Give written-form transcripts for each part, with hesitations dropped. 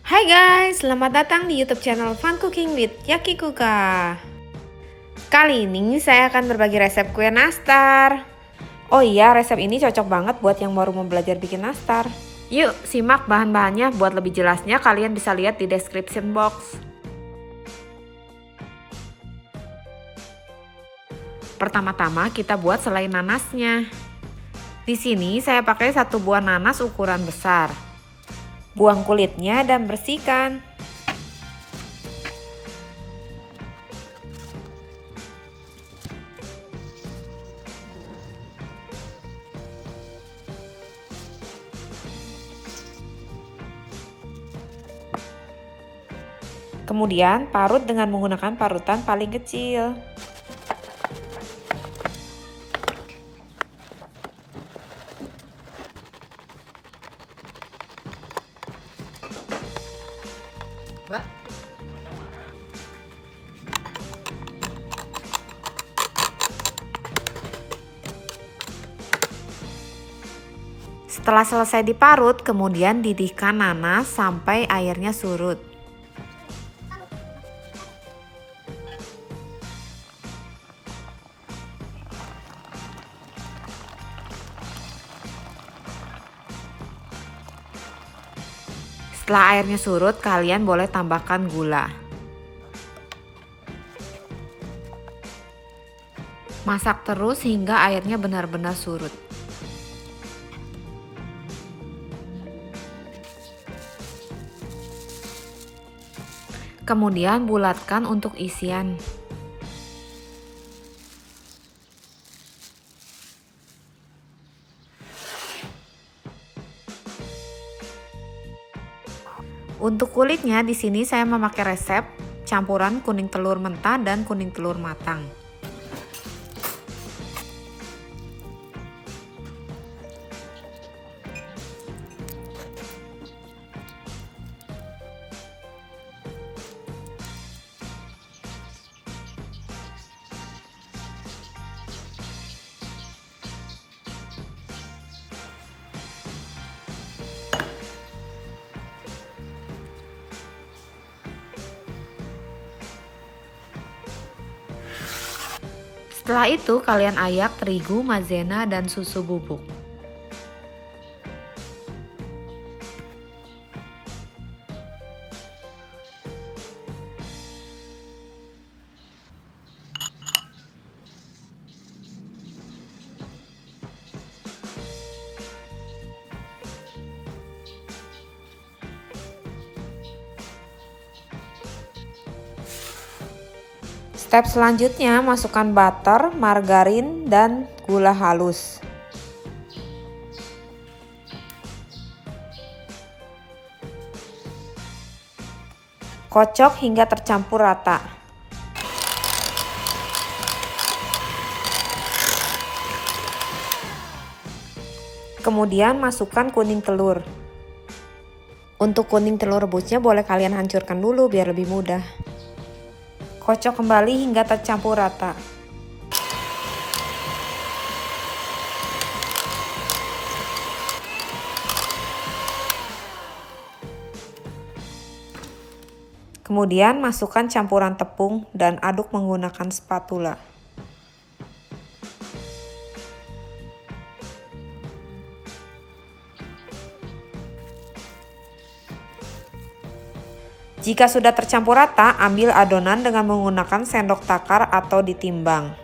Hai guys, selamat datang di YouTube channel Fun Cooking with Yakikuka. Kali ini saya akan berbagi resep kue nastar. Oh iya, resep ini cocok banget buat yang baru mau belajar bikin nastar. Yuk, simak bahan-bahannya. Buat lebih jelasnya kalian bisa lihat di description box. Pertama-tama kita buat selai nanasnya. Di sini saya pakai 1 buah nanas ukuran besar. Buang kulitnya dan bersihkan. Kemudian parut dengan menggunakan parutan paling kecil. Setelah selesai diparut, kemudian didihkan nanas sampai airnya surut. Setelah airnya surut, kalian boleh tambahkan gula. Masak terus hingga airnya benar-benar surut. Kemudian bulatkan untuk isian. Untuk kulitnya di sini saya memakai resep campuran kuning telur mentah dan kuning telur matang. Setelah itu kalian ayak terigu, maizena, dan susu bubuk. Step selanjutnya, masukkan butter, margarin, dan gula halus. Kocok hingga tercampur rata. Kemudian masukkan kuning telur. Untuk kuning telur rebusnya boleh kalian hancurkan dulu biar lebih mudah. Kocok kembali hingga tercampur rata. Kemudian masukkan campuran tepung dan aduk menggunakan spatula. Jika sudah tercampur rata, ambil adonan dengan menggunakan sendok takar atau ditimbang.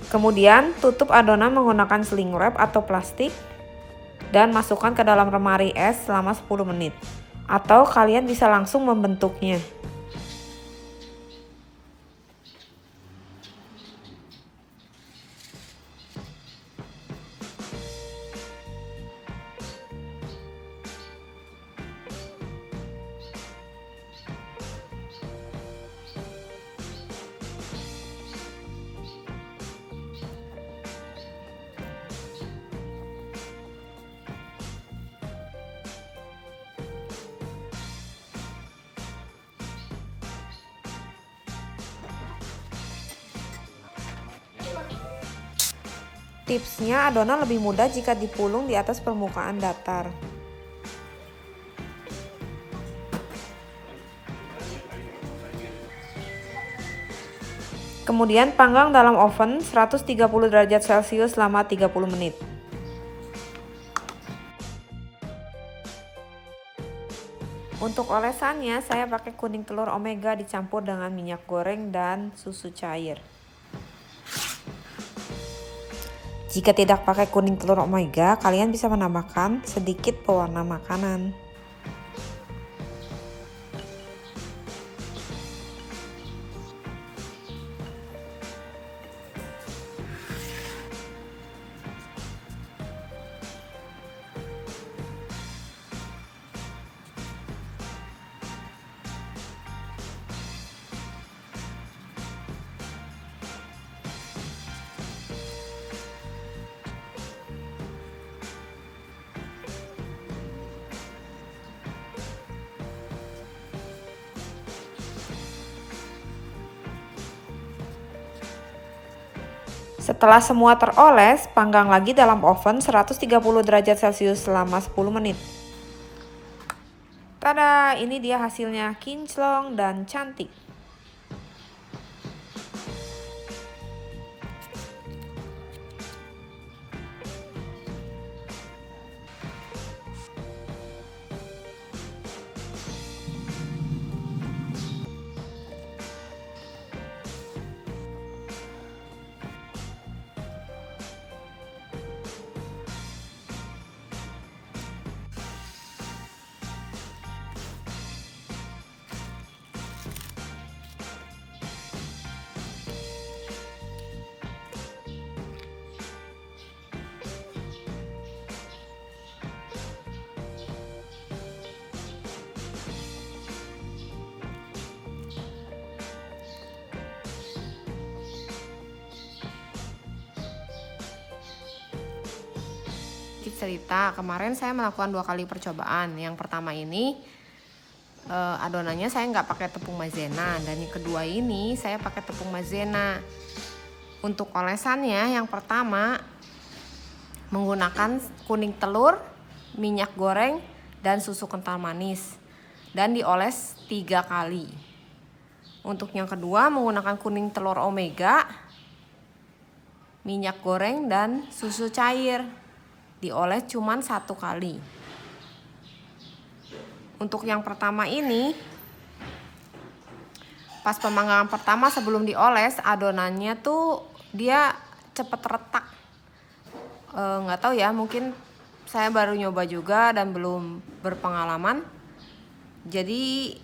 Kemudian tutup adonan menggunakan sling wrap atau plastik dan masukkan ke dalam lemari es selama 10 menit. Atau kalian bisa langsung membentuknya. Tipsnya, adonan lebih mudah jika dipulung di atas permukaan datar. Kemudian panggang dalam oven 130 derajat Celcius selama 30 menit. Untuk olesannya, saya pakai kuning telur omega dicampur dengan minyak goreng dan susu cair. Jika tidak pakai kuning telur omega, kalian bisa menambahkan sedikit pewarna makanan. Setelah semua teroles, panggang lagi dalam oven 130 derajat Celcius selama 10 menit. Tada, ini dia hasilnya kinclong dan cantik. Cerita kemarin saya melakukan 2 kali percobaan. Yang pertama ini adonannya saya nggak pakai tepung maizena, dan yang kedua ini saya pakai tepung maizena. Untuk olesannya, yang pertama menggunakan kuning telur, minyak goreng, dan susu kental manis, dan dioles 3 kali. Untuk yang kedua menggunakan kuning telur omega, minyak goreng, dan susu cair, dioles cuman 1 kali. Untuk yang pertama ini, pas pemanggangan pertama sebelum dioles, adonannya tuh dia cepet retak. Nggak tahu ya, mungkin saya baru nyoba juga dan belum berpengalaman. Jadi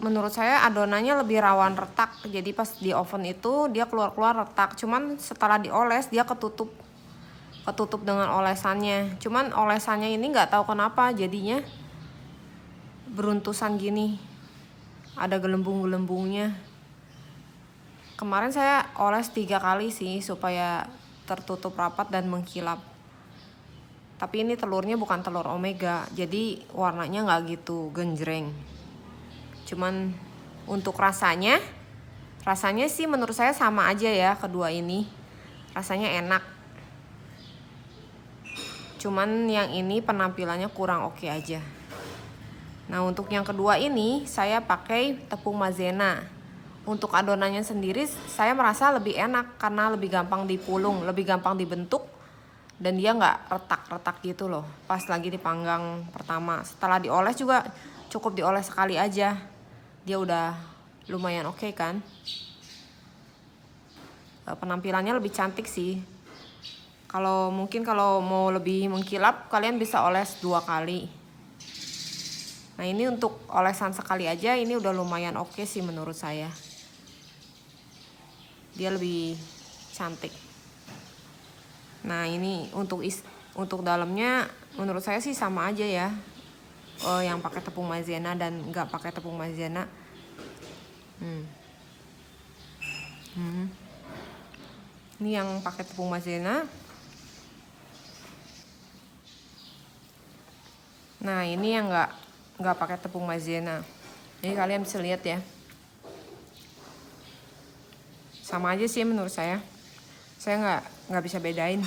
menurut saya adonannya lebih rawan retak. Jadi pas di oven itu dia keluar-keluar retak. Cuman setelah dioles dia ketutup dengan olesannya. Cuman olesannya ini nggak tahu kenapa jadinya beruntusan gini, ada gelembung-gelembungnya. Kemarin saya oles 3 kali sih supaya tertutup rapat dan mengkilap. Tapi ini telurnya bukan telur omega, jadi warnanya nggak gitu genjreng. Cuman untuk rasanya sih menurut saya sama aja ya, kedua ini rasanya enak. Cuman yang ini penampilannya kurang oke aja. Nah, untuk yang kedua ini saya pakai tepung maizena. Untuk adonannya sendiri saya merasa lebih enak karena lebih gampang dipulung, lebih gampang dibentuk, dan dia nggak retak-retak gitu loh pas lagi dipanggang pertama. Setelah dioles juga cukup dioles sekali aja, dia udah lumayan oke kan. Penampilannya lebih cantik sih. Kalau mau lebih mengkilap, kalian bisa oles 2 kali. Nah, ini untuk olesan sekali aja ini udah lumayan oke sih menurut saya. Dia lebih cantik. Nah, ini untuk dalamnya menurut saya sih sama aja ya. Yang pakai tepung maizena dan nggak pakai tepung maizena. Ini yang pakai tepung maizena. Nah, ini yang nggak pakai tepung maizena. Jadi kalian bisa lihat ya. Sama aja sih menurut saya. Saya nggak bisa bedain.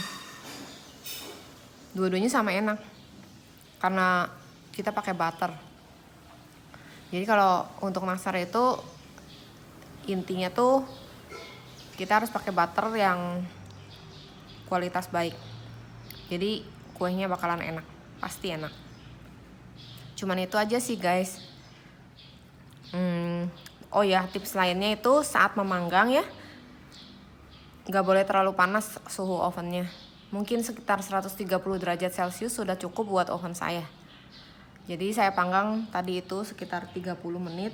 Dua-duanya sama enak. Karena kita pakai butter. Jadi kalau untuk nastar itu intinya tuh kita harus pakai butter yang kualitas baik. Jadi kuenya bakalan enak, pasti enak. Cuman itu aja sih guys. Oh ya, tips lainnya itu saat memanggang ya, nggak boleh terlalu panas suhu ovennya. Mungkin sekitar 130 derajat Celcius sudah cukup buat oven saya. Jadi saya panggang tadi itu sekitar 30 menit.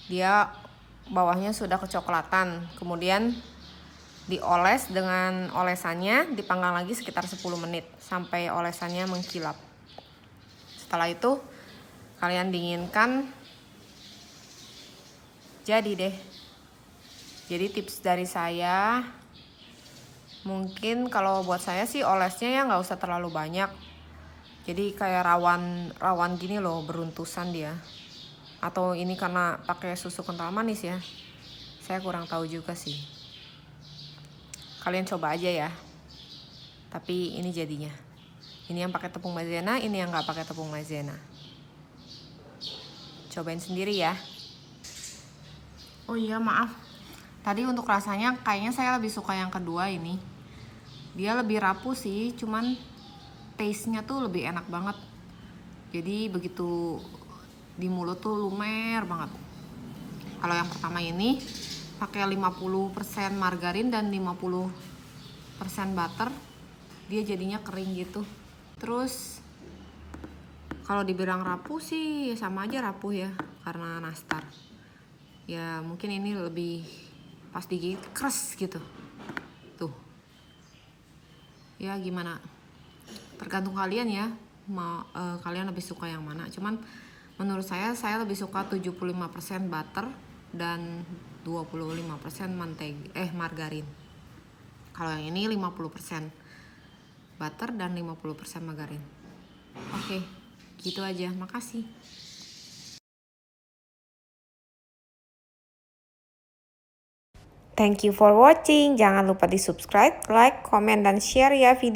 Dia bawahnya sudah kecoklatan. Kemudian dioles dengan olesannya, dipanggang lagi sekitar 10 menit sampai olesannya mengkilap. Setelah itu kalian dinginkan. Jadi deh. Jadi tips dari saya, mungkin kalau buat saya sih olesnya ya nggak usah terlalu banyak. Jadi kayak rawan gini loh, beruntusan dia. Atau ini karena pakai susu kental manis ya. Saya kurang tahu juga sih. Kalian coba aja ya. Tapi ini jadinya. Ini yang pakai tepung maizena, ini yang nggak pakai tepung maizena. Cobain sendiri ya. Oh iya, maaf. Tadi untuk rasanya kayaknya saya lebih suka yang kedua ini. Dia lebih rapuh sih, cuman taste-nya tuh lebih enak banget. Jadi begitu di mulut tuh lumer banget. Kalau yang pertama ini pakai 50% margarin dan 50% butter. Dia jadinya kering gitu. Terus kalau dibilang rapuh sih sama aja rapuh ya, karena nastar. Ya mungkin ini lebih pas digigit keras gitu. Tuh. Ya gimana? Tergantung kalian ya. Kalian lebih suka yang mana. Cuman menurut saya lebih suka 75% butter dan 25% margarin. Kalau yang ini 50% butter dan 50% margarin. Oke, gitu aja. Makasih. Thank you for watching. Jangan lupa di subscribe, like, comment, dan share ya video